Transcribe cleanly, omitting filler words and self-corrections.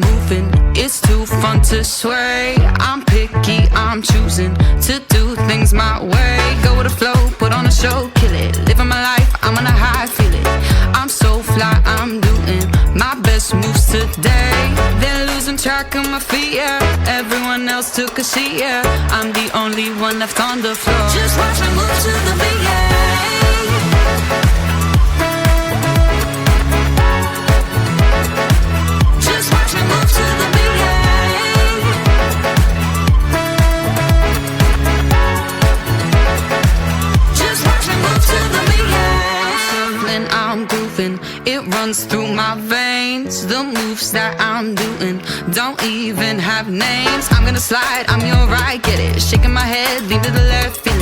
moving, it's too fun to sway. I'm picky, I'm choosing to do things my way. Go with the flow, put on a show, kill it. Living my life, I'm on a high, feel it. I'm so fly, I'm doing my best moves today. They're losing track of my feet, yeah. Everyone else took a seat, yeah. I'm the only one left on the floor. Just watch me move to the beat, yeah. Just watch me move to the beat, yeah. Just watch me move to the beat, yeah. I'm grooving, it runs through my veins. The moves that I'm doing don't even have names. I'm gonna slide, I'm your right, get it. Shaking my head, lean to the left, feel